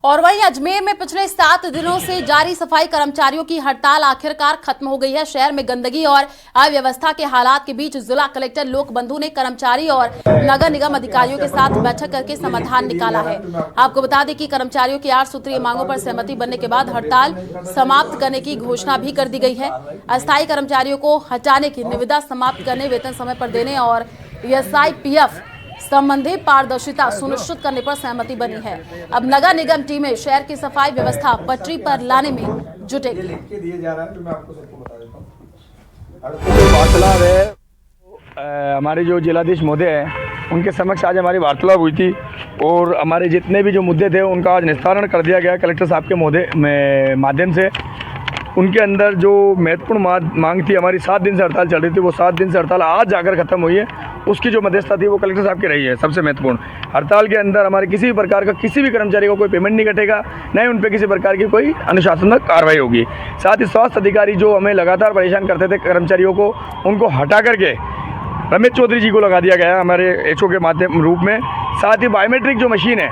और वहीं अजमेर में पिछले 7 दिनों से जारी सफाई कर्मचारियों की हड़ताल आखिरकार खत्म हो गई है। शहर में गंदगी और अव्यवस्था के हालात के बीच जिला कलेक्टर लोक बंधु ने कर्मचारी और नगर निगम अधिकारियों के साथ बैठक करके समाधान निकाला है। आपको बता दें कि कर्मचारियों की 8 सूत्रीय मांगों पर सहमति बनने के बाद हड़ताल समाप्त करने की घोषणा भी कर दी गई है। अस्थायी कर्मचारियों को हटाने की निविदा समाप्त करने, वेतन समय पर देने और SIPF संबंधी पारदर्शिता सुनिश्चित करने पर सहमति बनी है। अब नगर निगम टीमें शहर की सफाई व्यवस्था पटरी पर लाने में जुटेगी। जो वार्तालाप है, हमारे जो जिलाधीश महोदय हैं उनके समक्ष आज हमारी वार्तालाप हुई थी और हमारे जितने भी जो मुद्दे थे उनका आज निस्तारण कर दिया गया कलेक्टर साहब के माध्यम से। उनके अंदर जो महत्वपूर्ण मांग थी, हमारी 7 दिन से हड़ताल चल रही थी, वो 7 दिन से हड़ताल आज जाकर ख़त्म हुई है। उसकी जो मध्यस्थता थी वो कलेक्टर साहब की रही है। सबसे महत्वपूर्ण, हड़ताल के अंदर हमारे किसी भी प्रकार का किसी भी कर्मचारी को कोई पेमेंट नहीं कटेगा, न ही उन पर किसी प्रकार की कोई अनुशासनात्मक कार्रवाई होगी। साथ ही स्वास्थ्य अधिकारी जो हमें लगातार परेशान करते थे कर्मचारियों को, उनको हटा करके रमेश चौधरी जी को लगा दिया गया हमारे HO के माध्यम रूप में। साथ ही बायोमेट्रिक जो मशीन है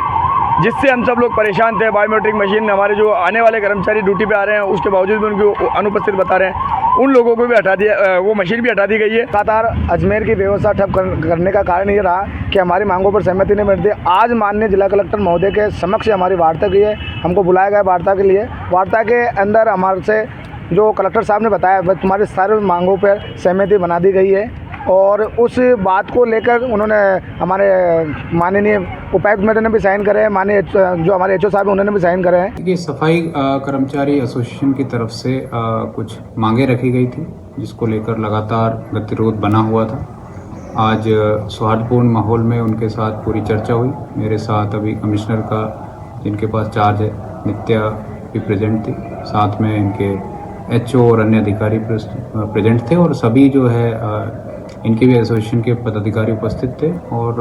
जिससे हम सब लोग परेशान थे, बायोमेट्रिक मशीन हमारे जो आने वाले कर्मचारी ड्यूटी पे आ रहे हैं उसके बावजूद भी उनकी अनुपस्थित बता रहे हैं, उन लोगों को भी हटा दिया, वो मशीन भी हटा दी गई है। लगातार अजमेर की व्यवस्था ठप करने का कारण ये रहा कि हमारी मांगों पर सहमति नहीं मिलती। आज माननीय जिला कलेक्टर महोदय के समक्ष हमारी वार्ता की है, हमको बुलाया गया वार्ता के लिए। वार्ता के अंदर हमारे से जो कलेक्टर साहब ने बताया तुम्हारी सारी मांगों पर सहमति बना दी गई है और उस बात को लेकर उन्होंने हमारे माननीय उपायुक्त मैडम ने भी साइन करे हैं, माननीय जो हमारे HO साहब हैं उन्होंने भी साइन करे हैं। ये सफाई कर्मचारी एसोसिएशन की तरफ से कुछ मांगे रखी गई थी जिसको लेकर लगातार गतिरोध बना हुआ था। आज सौहार्दपूर्ण माहौल में उनके साथ पूरी चर्चा हुई। मेरे साथ अभी कमिश्नर का जिनके पास चार्ज है नित्या भी प्रेजेंट थी, साथ में इनके HO और अन्य अधिकारी प्रेजेंट थे और सभी जो है इनके भी एसोसिएशन के पदाधिकारी उपस्थित थे और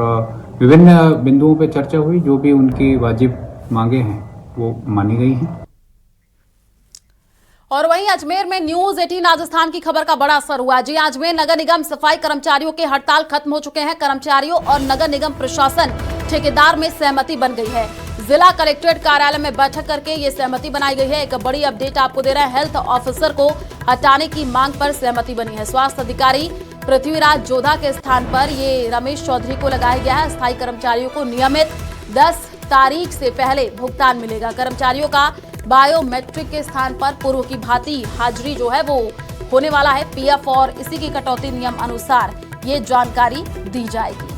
विभिन्न बिंदुओं पर चर्चा हुई। जो भी उनकी वाजिब मांगे हैं वो मानी गई हैं। और वहीं अजमेर में न्यूज 18 राजस्थान की खबर का बड़ा असर हुआ। जी, अजमेर नगर निगम सफाई कर्मचारियों के हड़ताल खत्म हो चुके हैं। कर्मचारियों और नगर निगम प्रशासन ठेकेदार में सहमति बन गई है। जिला कलेक्ट्रेट कार्यालय में बैठक करके ये सहमति बनाई गई है। एक बड़ी अपडेट आपको दे रहा है, हेल्थ ऑफिसर को हटाने की मांग पर सहमति बनी है। स्वास्थ्य अधिकारी पृथ्वीराज जोधा के स्थान पर ये रमेश चौधरी को लगाया गया है। स्थायी कर्मचारियों को नियमित 10 तारीख से पहले भुगतान मिलेगा। कर्मचारियों का बायोमेट्रिक के स्थान पर पूर्व की भांति हाजिरी जो है वो होने वाला है। PF और इसी की कटौती नियम अनुसार ये जानकारी दी जाएगी।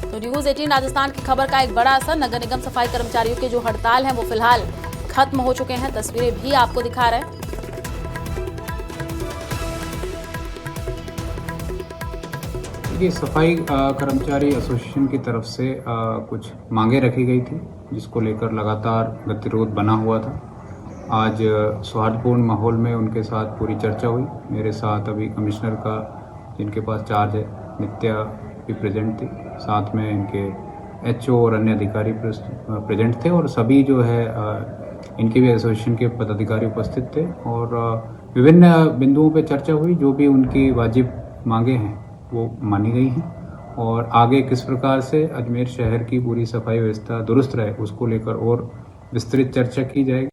तो न्यूज 18 राजस्थान की खबर का एक बड़ा असर, नगर निगम सफाई कर्मचारियों के जो हड़ताल हैं वो फिलहाल खत्म हो चुके हैं। तस्वीरें भी आपको दिखा रहे हैं। ये सफाई कर्मचारी एसोसिएशन की तरफ से कुछ मांगे रखी गई थी जिसको लेकर लगातार गतिरोध बना हुआ था। आज सौहार्दपूर्ण माहौल में उनके साथ पूरी चर्चा हुई। मेरे साथ अभी कमिश्नर का जिनके पास चार्ज है नित्या भी प्रेजेंट थी, साथ में इनके HO और अन्य अधिकारी प्रेजेंट थे और सभी जो है इनके भी एसोसिएशन के पदाधिकारी उपस्थित थे और विभिन्न बिंदुओं पर चर्चा हुई। जो भी उनकी वाजिब मांगे हैं वो मानी गई हैं और आगे किस प्रकार से अजमेर शहर की पूरी सफाई व्यवस्था दुरुस्त रहे उसको लेकर और विस्तृत चर्चा की जाएगी।